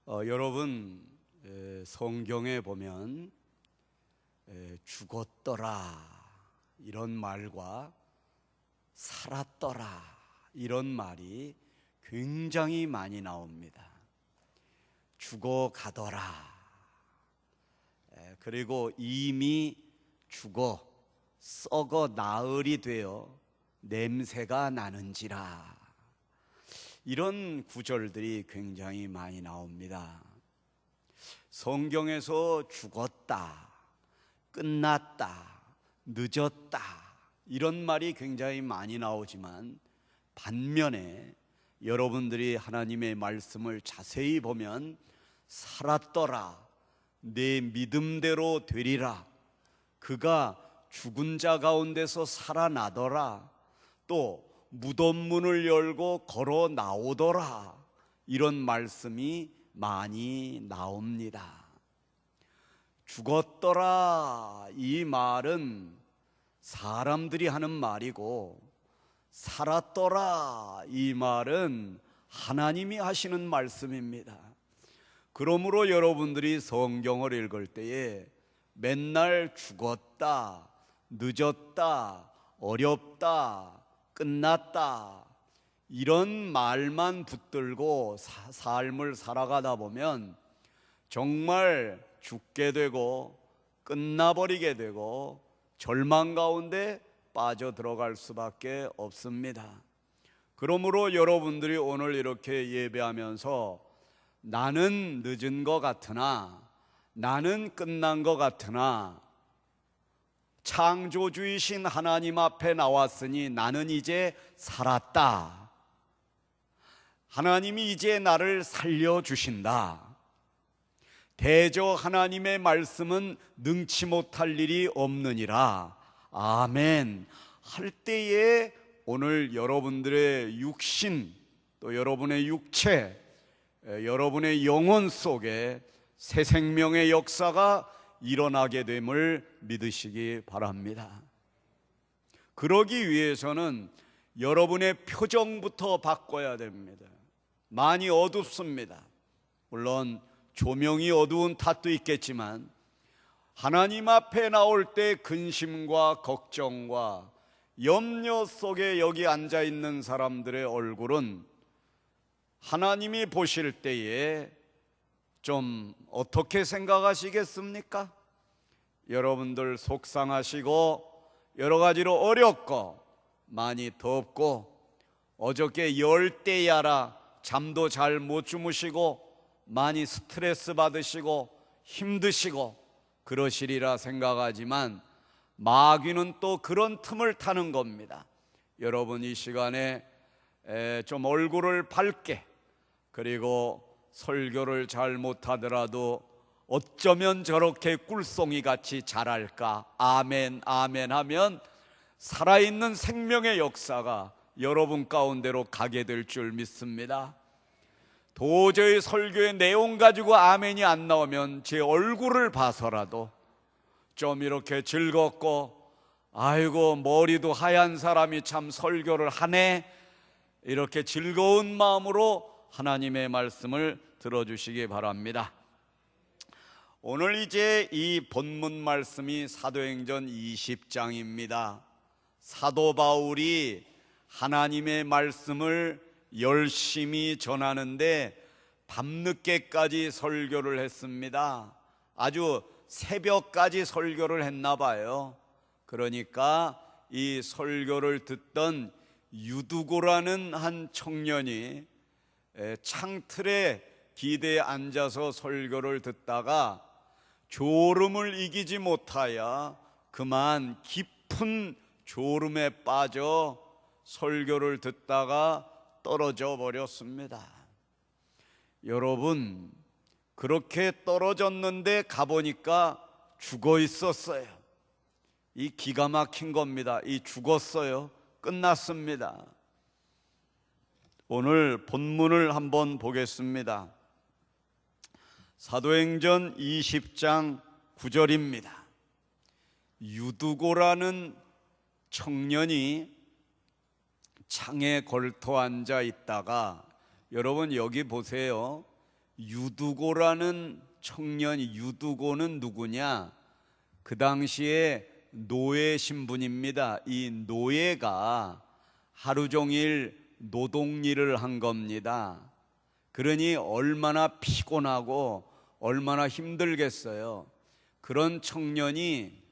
여러분, 성경에 보면 죽었더라 이런 말과 살았더라 이런 말이 굉장히 많이 나옵니다. 죽어가더라, 그리고 이미 죽어 썩어 나흘이 되어 냄새가 나는지라, 이런 구절들이 굉장히 많이 나옵니다. 성경에서 죽었다, 끝났다, 늦었다 이런 말이 굉장히 많이 나오지만, 반면에 여러분들이 하나님의 말씀을 자세히 보면 살았더라, 내 믿음대로 되리라, 그가 죽은 자 가운데서 살아나더라, 또 무덤 문을 열고 걸어 나오더라, 이런 말씀이 많이 나옵니다. 죽었더라 이 말은 사람들이 하는 말이고, 살았더라 이 말은 하나님이 하시는 말씀입니다. 그러므로 여러분들이 성경을 읽을 때에 맨날 죽었다, 늦었다, 어렵다, 끝났다 이런 말만 붙들고 삶을 살아가다 보면 정말 죽게 되고 끝나버리게 되고 절망 가운데 빠져 들어갈 수밖에 없습니다. 그러므로 여러분들이 오늘 이렇게 예배하면서 나는 늦은 것 같으나, 나는 끝난 것 같으나 창조주이신 하나님 앞에 나왔으니 나는 이제 살았다, 하나님이 이제 나를 살려주신다, 대저 하나님의 말씀은 능치 못할 일이 없느니라, 아멘 할 때에 오늘 여러분들의 육신, 또 여러분의 육체, 여러분의 영혼 속에 새 생명의 역사가 일어나게 됨을 믿으시기 바랍니다. 그러기 위해서는 여러분의 표정부터 바꿔야 됩니다. 많이 어둡습니다. 물론 조명이 어두운 탓도 있겠지만, 하나님 앞에 나올 때 근심과 걱정과 염려 속에 여기 앉아 있는 사람들의 얼굴은 하나님이 보실 때에 좀 어떻게 생각하시겠습니까? 여러분들 속상하시고 여러 가지로 어렵고 많이 덥고 어저께 열대야라 잠도 잘 못 주무시고 많이 스트레스 받으시고 힘드시고 그러시리라 생각하지만, 마귀는 또 그런 틈을 타는 겁니다. 여러분 이 시간에 좀 얼굴을 밝게, 그리고 설교를 잘 못하더라도 어쩌면 저렇게 꿀송이같이 잘할까, 아멘 아멘 하면 살아있는 생명의 역사가 여러분 가운데로 가게 될 줄 믿습니다. 도저히 설교의 내용 가지고 아멘이 안 나오면 제 얼굴을 봐서라도 좀 이렇게 즐겁고, 아이고 머리도 하얀 사람이 참 설교를 하네, 이렇게 즐거운 마음으로 하나님의 말씀을 들어주시기 바랍니다. 오늘 이제 이 본문 말씀이 사도행전 20장입니다. 사도 바울이 하나님의 말씀을 열심히 전하는데 밤늦게까지 설교를 했습니다. 아주 새벽까지 설교를 했나 봐요. 그러니까 이 설교를 듣던 유두고라는 한 청년이 창틀에 기대에 앉아서 설교를 듣다가 졸음을 이기지 못하여 그만 깊은 졸음에 빠져 설교를 듣다가 떨어져 버렸습니다. 여러분, 그렇게 떨어졌는데 가보니까 죽어 있었어요. 이 기가 막힌 겁니다. 이 죽었어요. 끝났습니다. 오늘 본문을 한번 보겠습니다. 사도행전 20장 9절입니다. 유두고라는 청년이 창에 걸터 앉아 있다가, 여러분 여기 보세요. 유두고라는 청년이, 유두고는 누구냐? 그 당시에 노예 신분입니다. 이 노예가 하루 종일 노동일을 한 겁니다. 그러니 얼마나 피곤하고 얼마나 힘들겠어요. 그런 청년이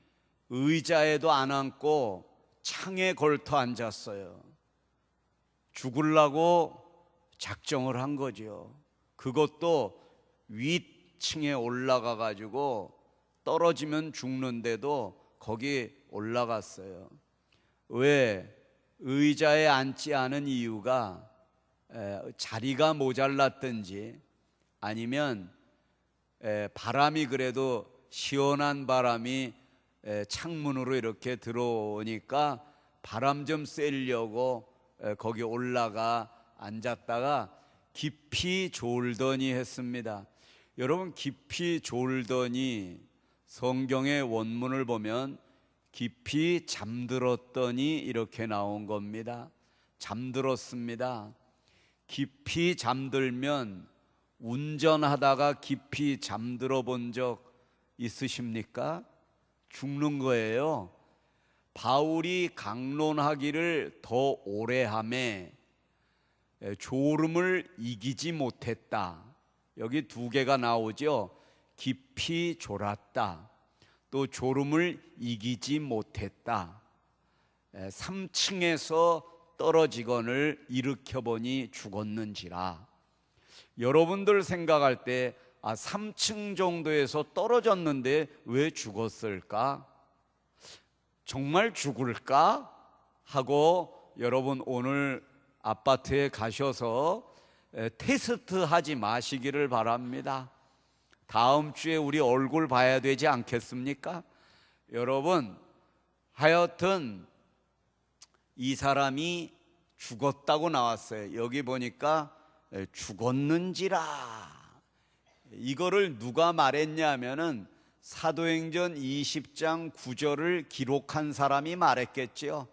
의자에도 안 앉고 창에 걸터 앉았어요. 죽으려고 작정을 한 거죠. 그것도 윗층에 올라가 가지고 떨어지면 죽는데도 거기 올라갔어요. 왜? 의자에 앉지 않은 이유가 자리가 모자랐든지 아니면 바람이, 그래도 시원한 바람이 창문으로 이렇게 들어오니까 바람 좀 쐬려고 거기 올라가 앉았다가 깊이 졸더니 했습니다. 여러분, 깊이 졸더니 성경의 원문을 보면 깊이 잠들었더니 이렇게 나온 겁니다. 잠들었습니다. 깊이 잠들면, 운전하다가 깊이 잠들어 본 적 있으십니까? 죽는 거예요. 바울이 강론하기를 더 오래 하매 졸음을 이기지 못했다. 여기 두 개가 나오죠. 깊이 졸았다, 또 졸음을 이기지 못했다. 3층에서 떨어지건을 일으켜보니 죽었는지라. 여러분들 생각할 때 3층 정도에서 떨어졌는데 왜 죽었을까? 정말 죽을까? 하고 여러분 오늘 아파트에 가셔서 테스트 하지 마시기를 바랍니다. 다음 주에 우리 얼굴 봐야 되지 않겠습니까? 여러분, 하여튼 이 사람이 죽었다고 나왔어요. 여기 보니까 죽었는지라. 이거를 누가 말했냐면은 사도행전 20장 9절을 기록한 사람이 말했겠지요.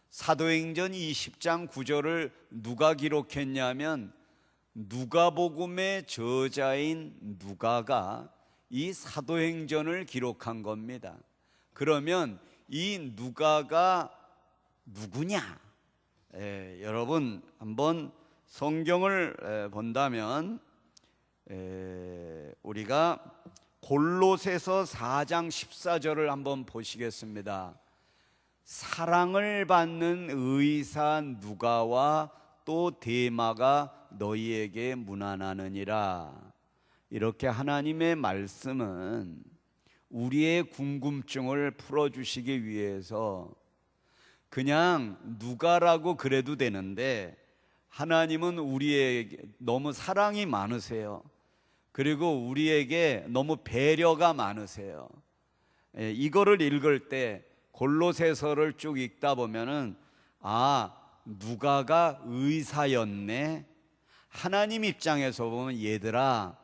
사도행전 20장 9절을 누가 기록했냐면 누가복음의 저자인 누가가 이 사도행전을 기록한 겁니다. 그러면 이 누가가 누구냐? 여러분 한번 성경을 본다면 우리가 골로새서 4장 14절을 한번 보시겠습니다. 사랑을 받는 의사 누가와 또 데마가 너희에게 문안하느니라. 이렇게 하나님의 말씀은 우리의 궁금증을 풀어주시기 위해서 그냥 누가라고 그래도 되는데, 하나님은 우리에게 너무 사랑이 많으세요. 그리고 우리에게 너무 배려가 많으세요. 이거를 읽을 때 골로새서를 쭉 읽다 보면은 누가가 의사였네. 하나님 입장에서 보면 얘들아,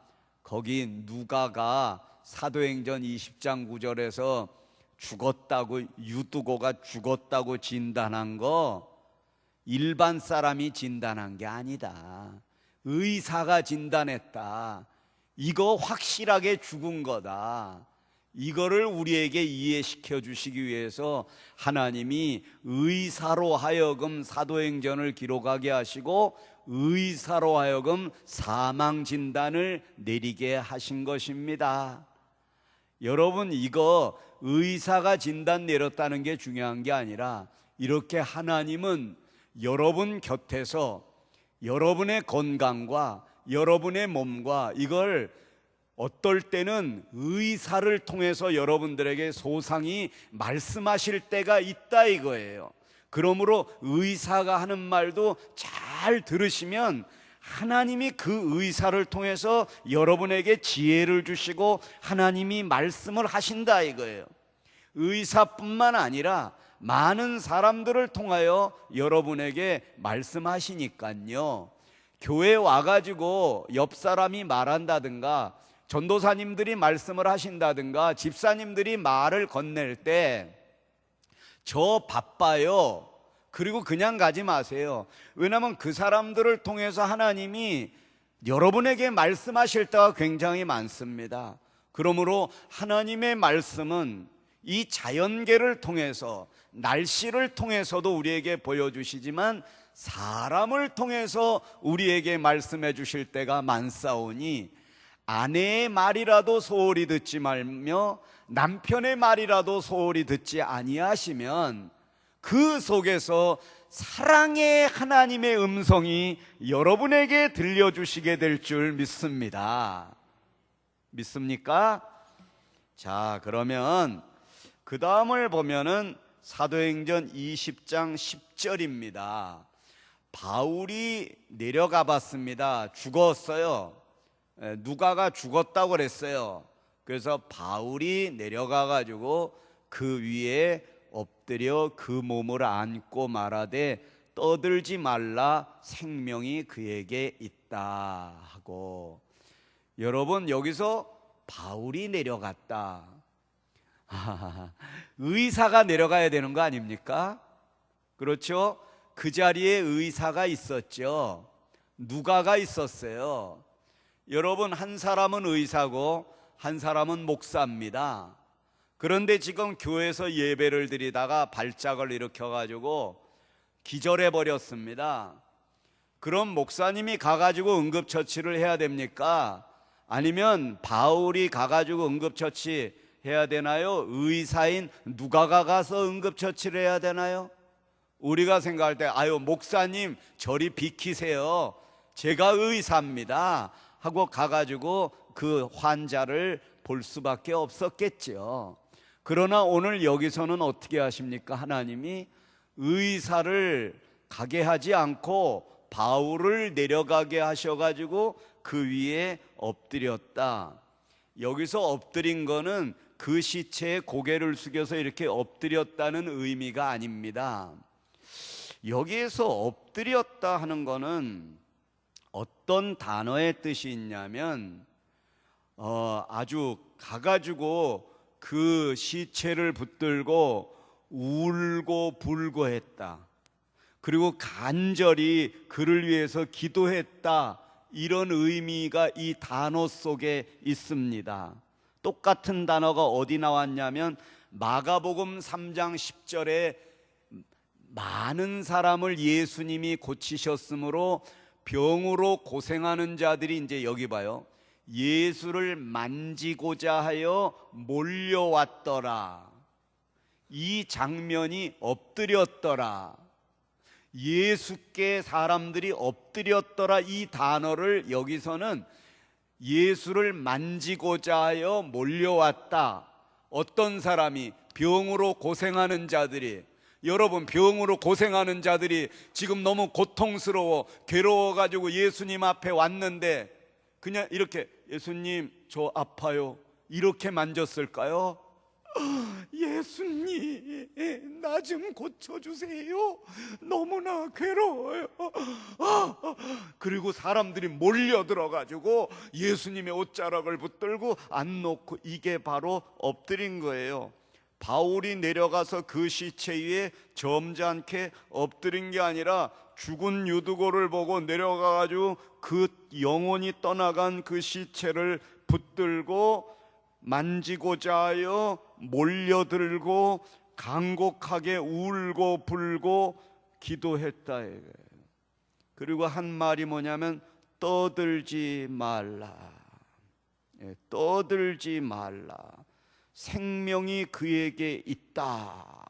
거기 누가가 사도행전 20장 9절에서 죽었다고, 유두고가 죽었다고 진단한 거 일반 사람이 진단한 게 아니다. 의사가 진단했다. 이거 확실하게 죽은 거다. 이거를 우리에게 이해시켜 주시기 위해서 하나님이 의사로 하여금 사도행전을 기록하게 하시고 의사로 하여금 사망 진단을 내리게 하신 것입니다. 여러분, 이거 의사가 진단 내렸다는 게 중요한 게 아니라 이렇게 하나님은 여러분 곁에서 여러분의 건강과 여러분의 몸과 이걸 어떨 때는 의사를 통해서 여러분들에게 소상히 말씀하실 때가 있다 이거예요. 그러므로 의사가 하는 말도 잘 들으시면 하나님이 그 의사를 통해서 여러분에게 지혜를 주시고 하나님이 말씀을 하신다 이거예요. 의사뿐만 아니라 많은 사람들을 통하여 여러분에게 말씀하시니까요. 교회 와가지고 옆 사람이 말한다든가 전도사님들이 말씀을 하신다든가 집사님들이 말을 건넬 때 저 바빠요, 그리고 그냥 가지 마세요. 왜냐하면 그 사람들을 통해서 하나님이 여러분에게 말씀하실 때가 굉장히 많습니다. 그러므로 하나님의 말씀은 이 자연계를 통해서, 날씨를 통해서도 우리에게 보여주시지만 사람을 통해서 우리에게 말씀해 주실 때가 많사오니, 아내의 말이라도 소홀히 듣지 말며 남편의 말이라도 소홀히 듣지 아니하시면 그 속에서 사랑의 하나님의 음성이 여러분에게 들려주시게 될 줄 믿습니다. 믿습니까? 자, 그러면 그 다음을 보면은 사도행전 20장 10절입니다. 바울이 내려가 봤습니다. 죽었어요. 누가가 죽었다고 그랬어요. 그래서 바울이 내려가 가지고 그 위에 엎드려 그 몸을 안고 말하되 떠들지 말라, 생명이 그에게 있다 하고. 여러분, 여기서 바울이 내려갔다. 의사가 내려가야 되는 거 아닙니까? 그렇죠? 그 자리에 의사가 있었죠. 누가가 있었어요. 여러분, 한 사람은 의사고 한 사람은 목사입니다. 그런데 지금 교회에서 예배를 드리다가 발작을 일으켜가지고 기절해 버렸습니다. 그럼 목사님이 가가지고 응급처치를 해야 됩니까? 아니면 바울이 가가지고 응급처치 해야 되나요? 의사인 누가가 가서 응급처치를 해야 되나요? 우리가 생각할 때 아유, 목사님 저리 비키세요, 제가 의사입니다 하고 가가지고 그 환자를 볼 수밖에 없었겠죠. 그러나 오늘 여기서는 어떻게 하십니까? 하나님이 의사를 가게 하지 않고 바울을 내려가게 하셔가지고 그 위에 엎드렸다. 여기서 엎드린 거는 그 시체에 고개를 숙여서 이렇게 엎드렸다는 의미가 아닙니다. 여기에서 엎드렸다 하는 거는 어떤 단어의 뜻이 있냐면 아주 가가지고 그 시체를 붙들고 울고 불고 했다, 그리고 간절히 그를 위해서 기도했다, 이런 의미가 이 단어 속에 있습니다. 똑같은 단어가 어디 나왔냐면 마가복음 3장 10절에 많은 사람을 예수님이 고치셨으므로 병으로 고생하는 자들이, 이제 여기 봐요, 예수를 만지고자 하여 몰려왔더라. 이 장면이 엎드렸더라, 예수께 사람들이 엎드렸더라, 이 단어를 여기서는 예수를 만지고자 하여 몰려왔다. 어떤 사람이? 병으로 고생하는 자들이. 여러분, 병으로 고생하는 자들이 지금 너무 고통스러워 괴로워가지고 예수님 앞에 왔는데 그냥 이렇게 예수님 저 아파요 이렇게 만졌을까요? 예수님 나 좀 고쳐주세요, 너무나 괴로워요. 그리고 사람들이 몰려들어가지고 예수님의 옷자락을 붙들고 안 놓고, 이게 바로 엎드린 거예요. 바울이 내려가서 그 시체 위에 점잖게 엎드린 게 아니라 죽은 유두고를 보고 내려가가지고 그 영혼이 떠나간 그 시체를 붙들고 만지고자 하여 몰려들고 간곡하게 울고 불고 기도했다. 그리고 한 말이 뭐냐면 떠들지 말라. 떠들지 말라. 생명이 그에게 있다.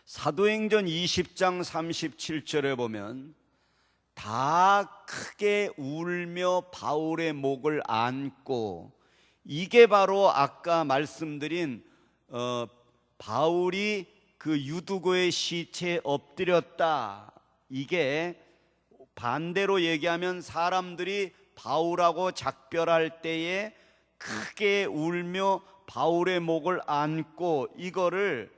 사도행전 20장 37절에 보면 다 크게 울며 바울의 목을 안고, 이게 바로 아까 말씀드린 바울이 그 유두고의 시체에 엎드렸다. 이게 반대로 얘기하면 사람들이 바울하고 작별할 때에 크게 울며 바울의 목을 안고, 이거를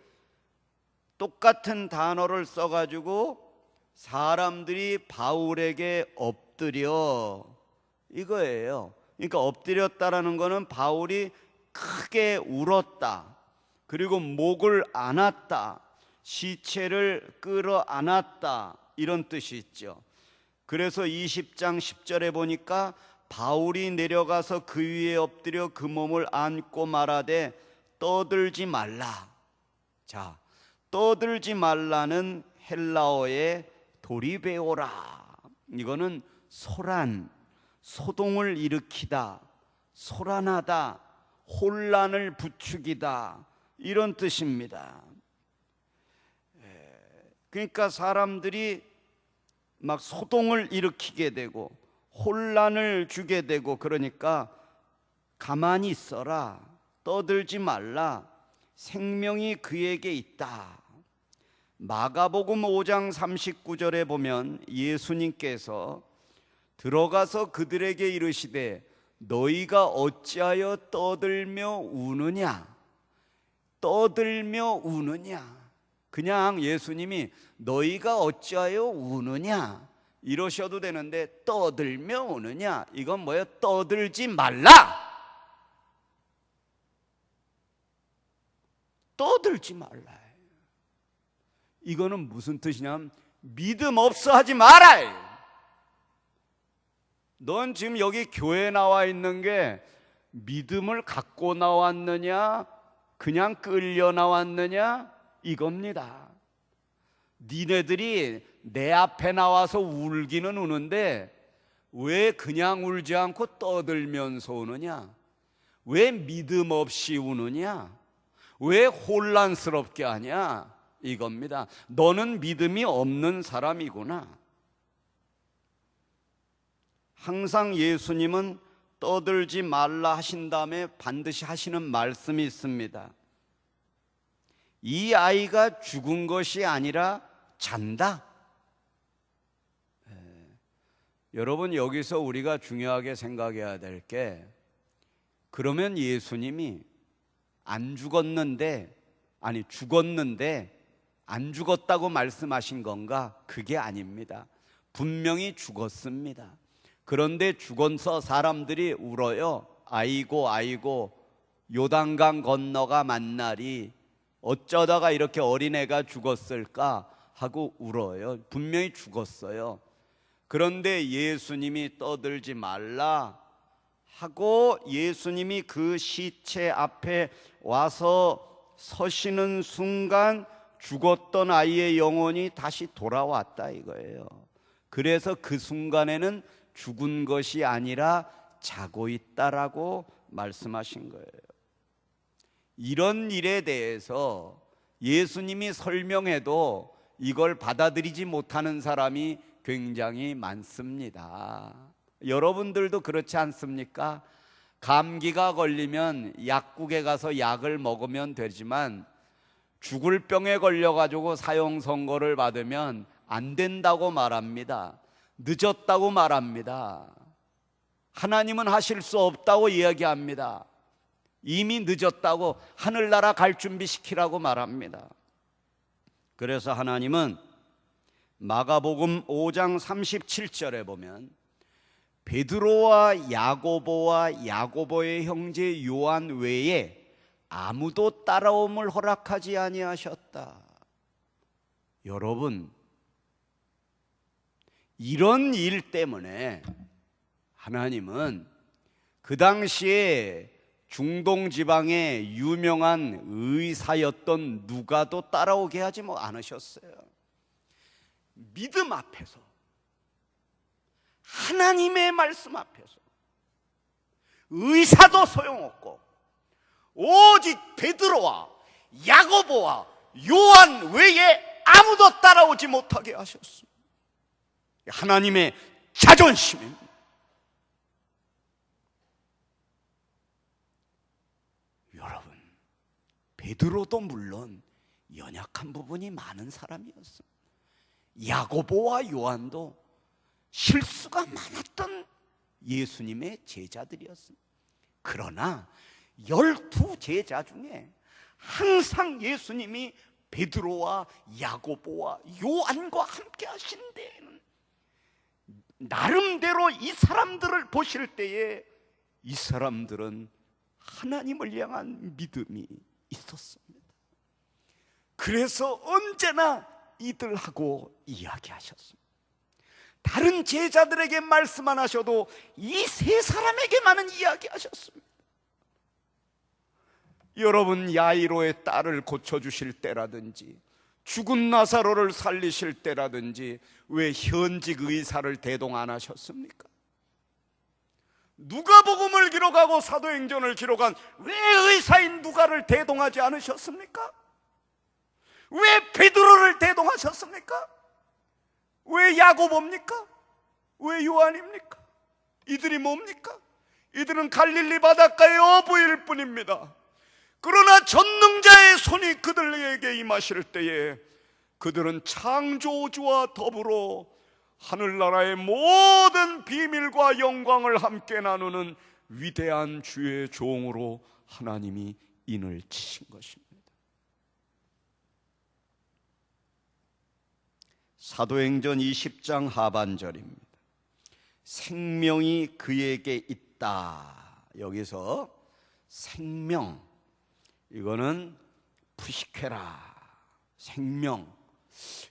똑같은 단어를 써가지고 사람들이 바울에게 엎드려, 이거예요. 그러니까 엎드렸다라는 거는 바울이 크게 울었다, 그리고 목을 안았다, 시체를 끌어안았다, 이런 뜻이 있죠. 그래서 20장 10절에 보니까 바울이 내려가서 그 위에 엎드려 그 몸을 안고 말하되 떠들지 말라. 자, 떠들지 말라는 헬라어의 도리베오라. 이거는 소란, 소동을 일으키다, 소란하다, 혼란을 부추기다, 이런 뜻입니다. 그러니까 사람들이 막 소동을 일으키게 되고 혼란을 주게 되고, 그러니까 가만히 있어라, 떠들지 말라, 생명이 그에게 있다. 마가복음 5장 39절에 보면 예수님께서 들어가서 그들에게 이르시되 너희가 어찌하여 떠들며 우느냐, 떠들며 우느냐. 그냥 예수님이 너희가 어찌하여 우느냐 이러셔도 되는데 떠들며 우느냐, 이건 뭐예요? 떠들지 말라. 떠들지 말라. 이거는 무슨 뜻이냐면 믿음 없어 하지 마라. 넌 지금 여기 교회에 나와 있는 게 믿음을 갖고 나왔느냐, 그냥 끌려 나왔느냐, 이겁니다. 니네들이 내 앞에 나와서 울기는 우는데 왜 그냥 울지 않고 떠들면서 우느냐? 왜 믿음 없이 우느냐? 왜 혼란스럽게 하냐? 이겁니다. 너는 믿음이 없는 사람이구나. 항상 예수님은 떠들지 말라 하신 다음에 반드시 하시는 말씀이 있습니다. 이 아이가 죽은 것이 아니라 잔다. 여러분, 여기서 우리가 중요하게 생각해야 될 게, 그러면 예수님이 안 죽었는데, 아니 죽었는데 안 죽었다고 말씀하신 건가? 그게 아닙니다. 분명히 죽었습니다. 그런데 죽어서 사람들이 울어요. 아이고 아이고 요단강 건너가 만날이 어쩌다가 이렇게 어린애가 죽었을까 하고 울어요. 분명히 죽었어요. 그런데 예수님이 떠들지 말라 하고 예수님이 그 시체 앞에 와서 서시는 순간 죽었던 아이의 영혼이 다시 돌아왔다 이거예요. 그래서 그 순간에는 죽은 것이 아니라 자고 있다라고 말씀하신 거예요. 이런 일에 대해서 예수님이 설명해도 이걸 받아들이지 못하는 사람이 굉장히 많습니다. 여러분들도 그렇지 않습니까? 감기가 걸리면 약국에 가서 약을 먹으면 되지만 죽을 병에 걸려가지고 사형 선고를 받으면 안 된다고 말합니다. 늦었다고 말합니다. 하나님은 하실 수 없다고 이야기합니다. 이미 늦었다고, 하늘나라 갈 준비 시키라고 말합니다. 그래서 하나님은 마가복음 5장 37절에 보면 베드로와 야고보의 형제 요한 외에 아무도 따라옴을 허락하지 아니하셨다. 여러분, 이런 일 때문에 하나님은 그 당시에 중동 지방의 유명한 의사였던 누가도 따라오게 하지 않으셨어요. 믿음 앞에서, 하나님의 말씀 앞에서 의사도 소용없고 오직 베드로와 야고보와 요한 외에 아무도 따라오지 못하게 하셨습니다. 하나님의 자존심입니다. 여러분, 베드로도 물론 연약한 부분이 많은 사람이었습니다. 야고보와 요한도 실수가 많았던 예수님의 제자들이었습니다. 그러나 12 제자 중에 항상 예수님이 베드로와 야고보와 요한과 함께 하신 데에는 나름대로 이 사람들을 보실 때에 이 사람들은 하나님을 향한 믿음이 있었습니다. 그래서 언제나 이들하고 이야기하셨습니다. 다른 제자들에게 말씀 안 하셔도 이 세 사람에게만은 이야기하셨습니다. 여러분, 야이로의 딸을 고쳐주실 때라든지 죽은 나사로를 살리실 때라든지 왜 현직 의사를 대동 안 하셨습니까? 누가복음을 기록하고 사도행전을 기록한 왜 의사인 누가를 대동하지 않으셨습니까? 왜 베드로를 대동하셨습니까? 왜 야고보입니까? 왜 요한입니까? 이들이 뭡니까? 이들은 갈릴리 바닷가의 어부일 뿐입니다. 그러나 전능자의 손이 그들에게 임하실 때에 그들은 창조주와 더불어 하늘나라의 모든 비밀과 영광을 함께 나누는 위대한 주의 종으로 하나님이 인을 치신 것입니다. 사도행전 20장 하반절입니다. 생명이 그에게 있다. 여기서 생명, 이거는 푸시케라, 생명.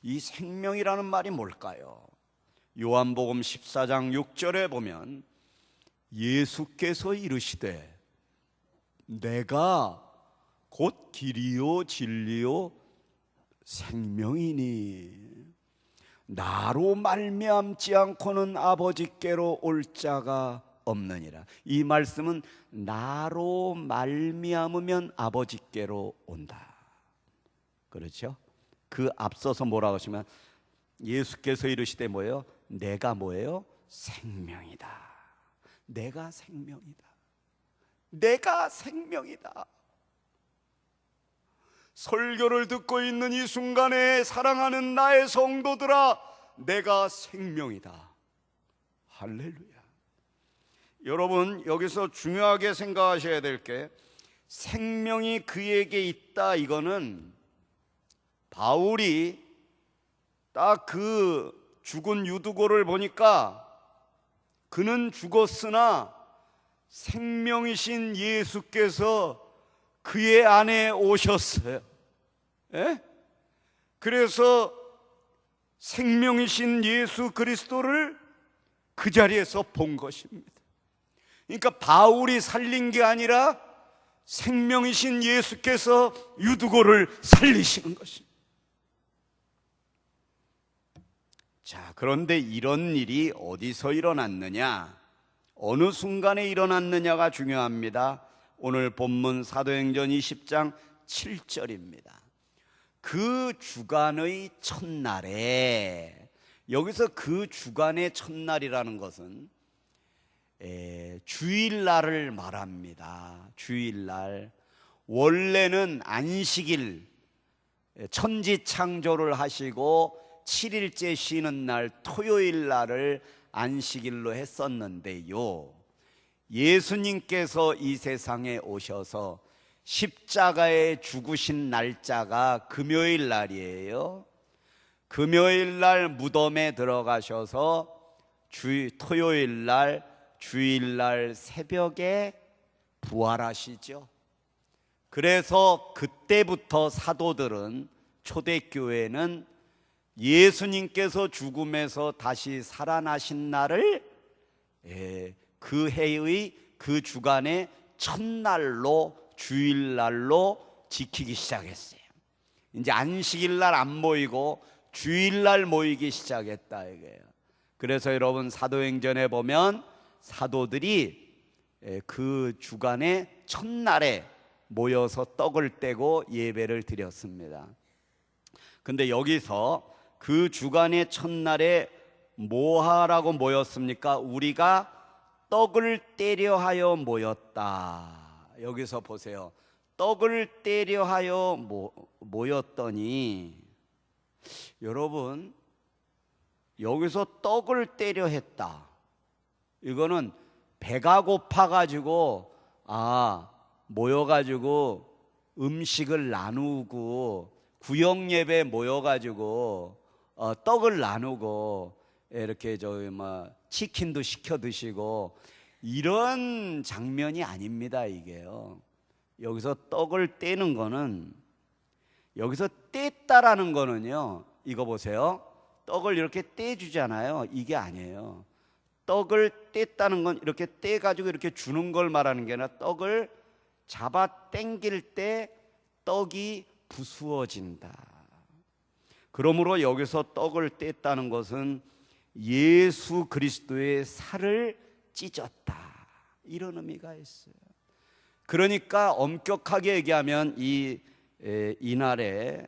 이 생명이라는 말이 뭘까요? 요한복음 14장 6절에 보면 예수께서 이르시되 내가 곧 길이요 진리요 생명이니 나로 말미암지 않고는 아버지께로 올 자가 없느니라. 이 말씀은 나로 말미암으면 아버지께로 온다. 그렇죠? 그 앞서서 뭐라고 하시면 예수께서 이르시되 뭐예요? 내가 뭐예요? 생명이다. 내가 생명이다. 내가 생명이다. 설교를 듣고 있는 이 순간에 사랑하는 나의 성도들아, 내가 생명이다. 할렐루야. 여러분, 여기서 중요하게 생각하셔야 될 게 생명이 그에게 있다. 이거는 바울이 딱 그 죽은 유두고를 보니까 그는 죽었으나 생명이신 예수께서 그의 안에 오셨어요. 예? 그래서 생명이신 예수 그리스도를 그 자리에서 본 것입니다. 그러니까 바울이 살린 게 아니라 생명이신 예수께서 유두고를 살리시는 것입니다. 자, 그런데 이런 일이 어디서 일어났느냐, 어느 순간에 일어났느냐가 중요합니다. 오늘 본문 사도행전 20장 7절입니다. 그 주간의 첫날에, 여기서 그 주간의 첫날이라는 것은 주일날을 말합니다. 주일날. 원래는 안식일, 천지창조를 하시고 7일째 쉬는 날 토요일 날을 안식일로 했었는데요, 예수님께서 이 세상에 오셔서 십자가에 죽으신 날짜가 금요일 날이에요. 금요일 날 무덤에 들어가셔서 토요일 날, 주일날 새벽에 부활하시죠. 그래서 그때부터 사도들은, 초대교회는 예수님께서 죽음에서 다시 살아나신 날을 그 해의 그 주간의 첫날로, 주일날로 지키기 시작했어요. 이제 안식일날 안 모이고 주일날 모이기 시작했다 이거예요. 그래서 여러분, 사도행전에 보면 사도들이 그 주간의 첫날에 모여서 떡을 떼고 예배를 드렸습니다. 근데 여기서 그 주간의 첫날에 뭐 하라고 모였습니까? 우리가 떡을 떼려 하여 모였다. 여기서 보세요. 떡을 떼려 하여 모였더니, 여러분, 여기서 떡을 떼려 했다. 이거는 배가 고파가지고 모여가지고 음식을 나누고 구역 예배 모여가지고 떡을 나누고 이렇게 치킨도 시켜 드시고 이런 장면이 아닙니다. 이게요. 여기서 떡을 떼는 거는, 여기서 뗐다라는 거는요, 이거 보세요. 떡을 이렇게 떼주잖아요. 이게 아니에요. 떡을 뗐다는 건 이렇게 떼가지고 이렇게 주는 걸 말하는 게 아니라 떡을 잡아 당길 때 떡이 부수어진다. 그러므로 여기서 떡을 뗐다는 것은 예수 그리스도의 살을 찢었다, 이런 의미가 있어요. 그러니까 엄격하게 얘기하면 이날에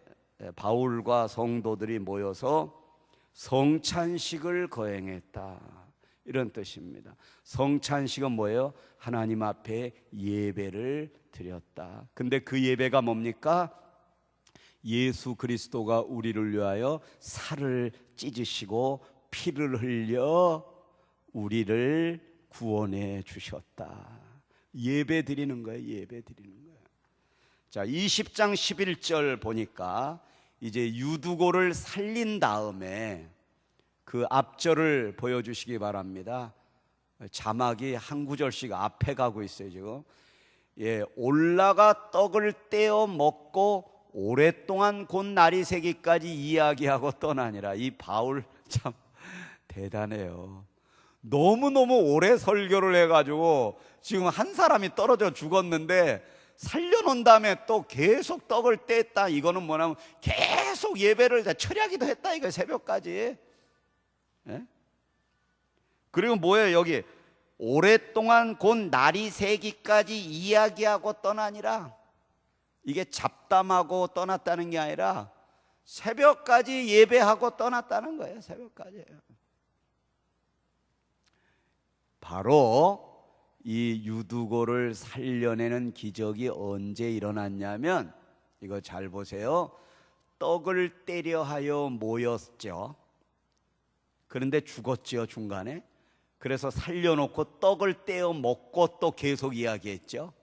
바울과 성도들이 모여서 성찬식을 거행했다, 이런 뜻입니다. 성찬식은 뭐예요? 하나님 앞에 예배를 드렸다. 근데 그 예배가 뭡니까? 예수 그리스도가 우리를 위하여 살을 찢으시고 피를 흘려 우리를 구원해 주셨다. 예배 드리는 거예요. 예배 드리는 거예요. 자, 20장 11절 보니까 이제 유두고를 살린 다음에 그 앞절을 보여주시기 바랍니다. 자막이 한 구절씩 앞에 가고 있어요 지금. 올라가 떡을 떼어 먹고 오랫동안 곧 날이 새기까지 이야기하고 떠나니라. 이 바울 참 대단해요. 너무너무 오래 설교를 해가지고 지금 한 사람이 떨어져 죽었는데 살려놓은 다음에 또 계속 떡을 뗐다. 이거는 뭐냐면 계속 예배를 철야기도 했다 이거, 새벽까지. 그리고 뭐예요? 여기 오랫동안 곧 날이 새기까지 이야기하고 떠나니라. 이게 잡담하고 떠났다는 게 아니라 새벽까지 예배하고 떠났다는 거예요. 새벽까지. 바로 이 유두고를 살려내는 기적이 언제 일어났냐면, 이거 잘 보세요. 떡을 떼려 하여 모였죠. 그런데 죽었죠, 중간에. 그래서 살려놓고 떡을 떼어 먹고 또 계속 이야기했죠.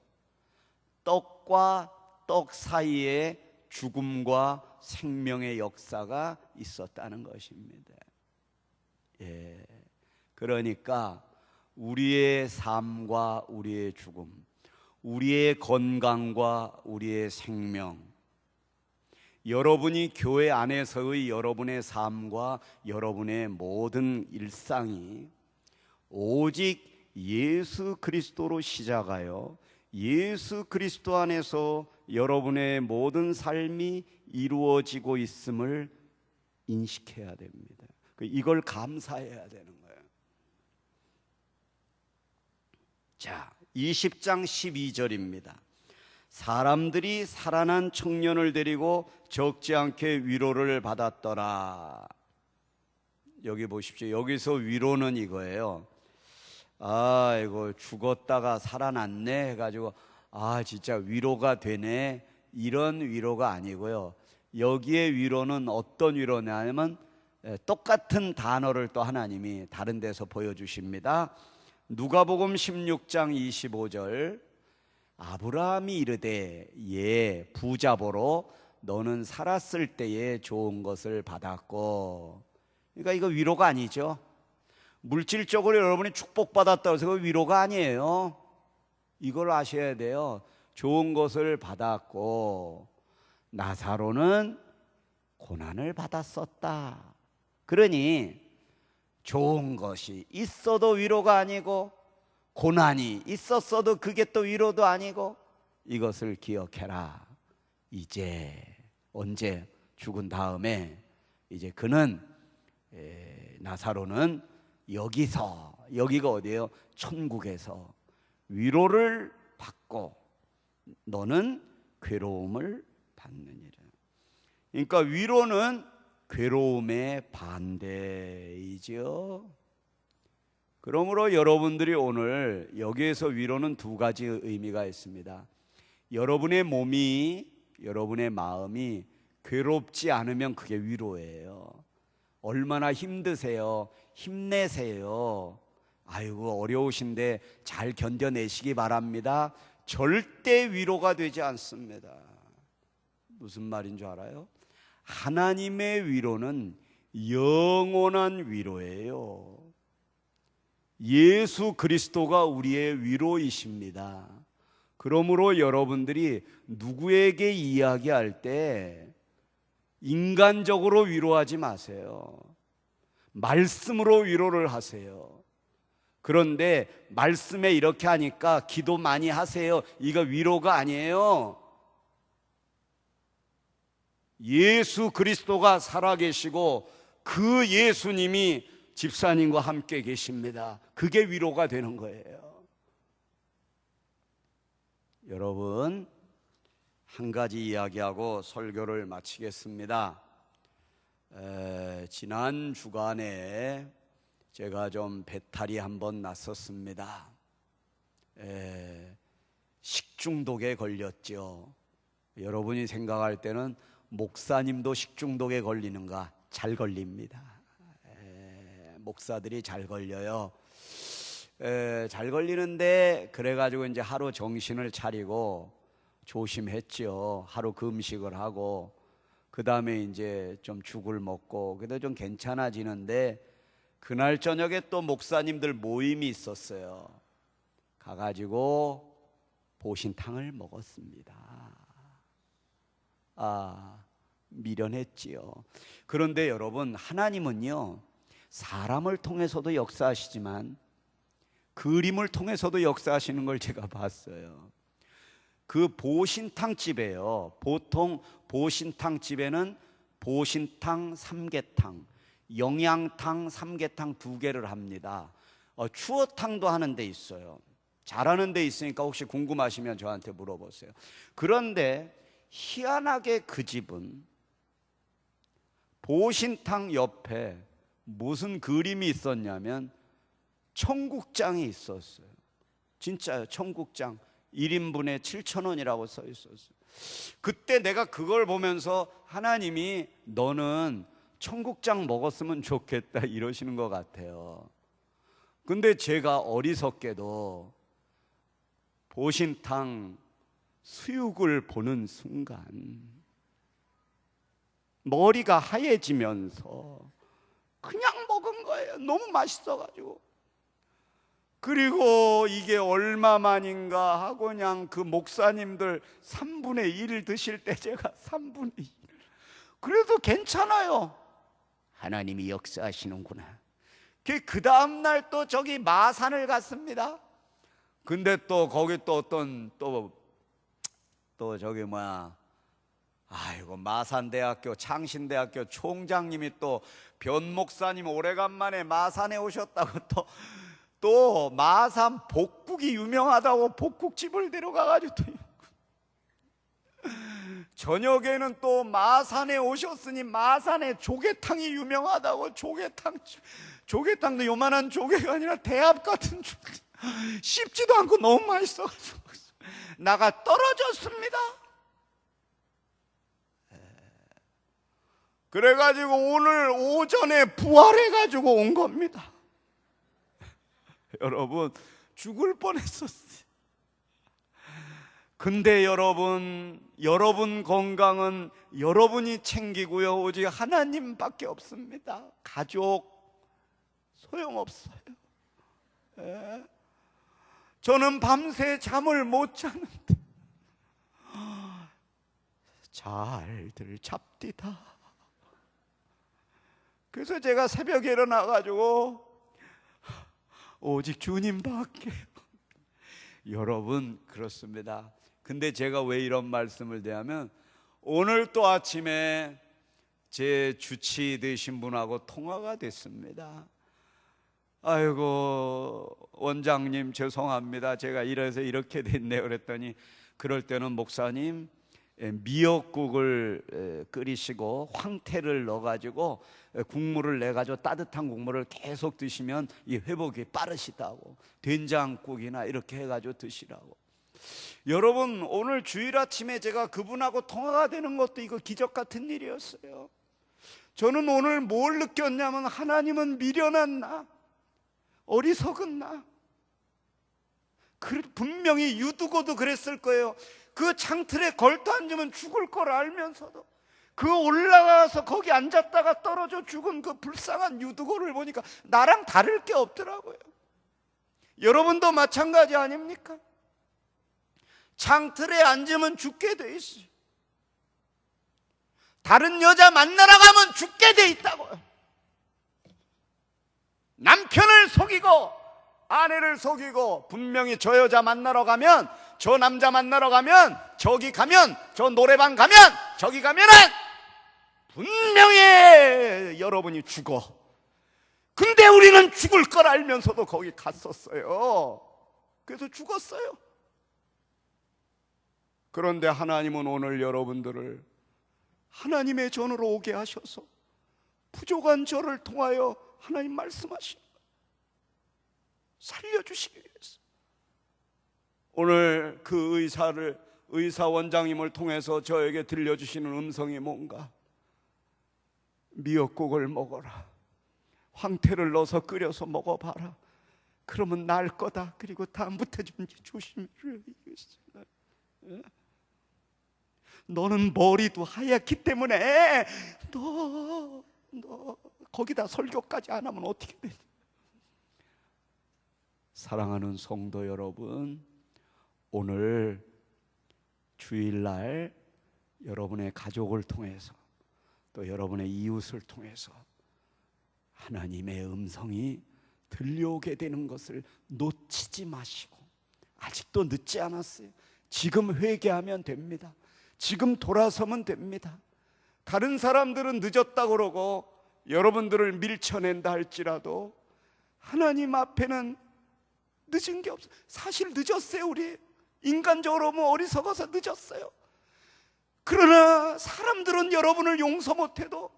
떡과 떡 사이에 죽음과 생명의 역사가 있었다는 것입니다. 그러니까 우리의 삶과 우리의 죽음, 우리의 건강과 우리의 생명, 여러분이 교회 안에서의 여러분의 삶과 여러분의 모든 일상이 오직 예수 그리스도로 시작하여 예수 그리스도 안에서 여러분의 모든 삶이 이루어지고 있음을 인식해야 됩니다. 이걸 감사해야 되는 거예요. 자, 20장 12절입니다. 사람들이 살아난 청년을 데리고 적지 않게 위로를 받았더라. 여기 보십시오. 여기서 위로는 이거예요. 이거 죽었다가 살아났네 해가지고 진짜 위로가 되네, 이런 위로가 아니고요. 여기에 위로는 어떤 위로냐면 똑같은 단어를 또 하나님이 다른 데서 보여주십니다. 누가복음 16장 25절, 아브라함이 이르되 부자 보러 너는 살았을 때에 좋은 것을 받았고. 그러니까 이거 위로가 아니죠. 물질적으로 여러분이 축복받았다고 해서 위로가 아니에요. 이걸 아셔야 돼요. 좋은 것을 받았고 나사로는 고난을 받았었다. 그러니 좋은 것이 있어도 위로가 아니고 고난이 있었어도 그게 또 위로도 아니고, 이것을 기억해라. 이제 언제 죽은 다음에 이제 그는 나사로는 여기가 어디예요? 천국에서 위로를 받고 너는 괴로움을 받느니라. 그러니까 위로는 괴로움의 반대이죠. 그러므로 여러분들이 오늘 여기에서 위로는 두 가지 의미가 있습니다. 여러분의 몸이, 여러분의 마음이 괴롭지 않으면 그게 위로예요. 얼마나 힘드세요? 힘내세요. 아이고 어려우신데 잘 견뎌내시기 바랍니다. 절대 위로가 되지 않습니다. 무슨 말인 줄 알아요? 하나님의 위로는 영원한 위로예요. 예수 그리스도가 우리의 위로이십니다. 그러므로 여러분들이 누구에게 이야기할 때 인간적으로 위로하지 마세요. 말씀으로 위로를 하세요. 그런데 말씀에 이렇게 하니까 기도 많이 하세요. 이거 위로가 아니에요. 예수 그리스도가 살아계시고 그 예수님이 집사님과 함께 계십니다. 그게 위로가 되는 거예요. 여러분, 한 가지 이야기하고 설교를 마치겠습니다. 지난 주간에 제가 좀 배탈이 한번 났었습니다. 식중독에 걸렸죠. 여러분이 생각할 때는 목사님도 식중독에 걸리는가? 잘 걸립니다. 목사들이 잘 걸려요. 잘 걸리는데 그래가지고 이제 하루 정신을 차리고 조심했죠. 하루 금식을 하고 그 다음에 이제 좀 죽을 먹고 그래도 좀 괜찮아지는데 그날 저녁에 또 목사님들 모임이 있었어요. 가가지고 보신탕을 먹었습니다. 미련했지요. 그런데 여러분, 하나님은요 사람을 통해서도 역사하시지만 그림을 통해서도 역사하시는 걸 제가 봤어요. 그 보신탕 집에요, 보통 보신탕 집에는 보신탕, 삼계탕, 영양탕, 삼계탕 두 개를 합니다. 추어탕도 하는 데 있어요. 잘하는 데 있으니까 혹시 궁금하시면 저한테 물어보세요. 그런데 희한하게 그 집은 보신탕 옆에 무슨 그림이 있었냐면 청국장이 있었어요. 진짜요, 청국장 1인분에 7,000원이라고 써 있었어요. 그때 내가 그걸 보면서 하나님이 너는 청국장 먹었으면 좋겠다 이러시는 것 같아요. 근데 제가 어리석게도 보신탕 수육을 보는 순간 머리가 하얘지면서 그냥 먹은 거예요. 너무 맛있어가지고. 그리고 이게 얼마만인가 하고 그냥 그 목사님들 3분의 1 드실 때 제가 3분의 1 그래도 괜찮아요. 하나님이 역사하시는구나. 그 다음날 또 저기 마산을 갔습니다. 근데 또 거기 또 어떤 또 저기 아이고 마산대학교 창신대학교 총장님이 또 변목사님 오래간만에 마산에 오셨다고 또 마산 복국이 유명하다고 복국집을 데려가가지고 또 저녁에는 또 마산에 오셨으니 마산에 조개탕이 유명하다고 조개탕도 요만한 조개가 아니라 대합 같은 조개 씹지도 않고 너무 맛있어가지고 나가 떨어졌습니다. 그래가지고 오늘 오전에 부활해가지고 온 겁니다. 여러분 죽을 뻔했었어요. 근데 여러분 건강은 여러분이 챙기고요, 오직 하나님밖에 없습니다. 가족 소용없어요. 저는 밤새 잠을 못 자는데 잘들 잡디다. 그래서 제가 새벽에 일어나가지고 오직 주님밖에. 여러분 그렇습니다. 근데 제가 왜 이런 말씀을 드냐면 오늘 또 아침에 제 주치 되신 분하고 통화가 됐습니다. 아이고 원장님 죄송합니다. 제가 이래서 이렇게 됐네요. 그랬더니 그럴 때는 목사님 미역국을 끓이시고 황태를 넣어가지고 국물을 내가지고 따뜻한 국물을 계속 드시면 이 회복이 빠르시다고, 된장국이나 이렇게 해가지고 드시라고. 여러분 오늘 주일 아침에 제가 그분하고 통화가 되는 것도 이거 기적 같은 일이었어요. 저는 오늘 뭘 느꼈냐면 하나님은 미련한 나, 어리석은 나. 분명히 유두고도 그랬을 거예요. 그 창틀에 걸터 앉으면 죽을 걸 알면서도 그 올라가서 거기 앉았다가 떨어져 죽은 그 불쌍한 유두고를 보니까 나랑 다를 게 없더라고요. 여러분도 마찬가지 아닙니까? 창틀에 앉으면 죽게 돼 있어요. 다른 여자 만나러 가면 죽게 돼 있다고요. 남편을 속이고 아내를 속이고 분명히 저 여자 만나러 가면, 저 남자 만나러 가면, 저기 가면, 저 노래방 가면, 저기 가면은 분명히 여러분이 죽어. 근데 우리는 죽을 걸 알면서도 거기 갔었어요. 그래서 죽었어요. 그런데 하나님은 오늘 여러분들을 하나님의 전으로 오게 하셔서 부족한 저를 통하여 하나님 말씀하신 거예요. 살려주시기 위해서. 오늘 그 의사 원장님을 통해서 저에게 들려주시는 음성이 뭔가? 미역국을 먹어라, 황태를 넣어서 끓여서 먹어봐라, 그러면 나을 거다. 그리고 다음부터 좀 조심해. 너는 머리도 하얗기 때문에 너 거기다 설교까지 안 하면 어떻게 돼? 사랑하는 성도 여러분, 오늘 주일날 여러분의 가족을 통해서 또 여러분의 이웃을 통해서 하나님의 음성이 들려오게 되는 것을 놓치지 마시고, 아직도 늦지 않았어요. 지금 회개하면 됩니다. 지금 돌아서면 됩니다. 다른 사람들은 늦었다고 그러고 여러분들을 밀쳐낸다 할지라도 하나님 앞에는 늦은 게 없어요. 사실 늦었어요. 우리 인간적으로 어리석어서 늦었어요. 그러나 사람들은 여러분을 용서 못해도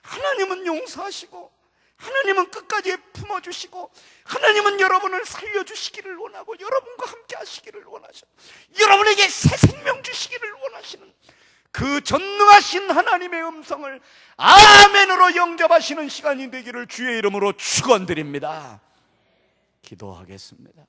하나님은 용서하시고, 하나님은 끝까지 품어주시고, 하나님은 여러분을 살려주시기를 원하고 여러분과 함께 하시기를 원하셔. 여러분에게 새 생명 주시기를 원하시는 그 전능하신 하나님의 음성을 아멘으로 영접하시는 시간이 되기를 주의 이름으로 축원드립니다. 기도하겠습니다.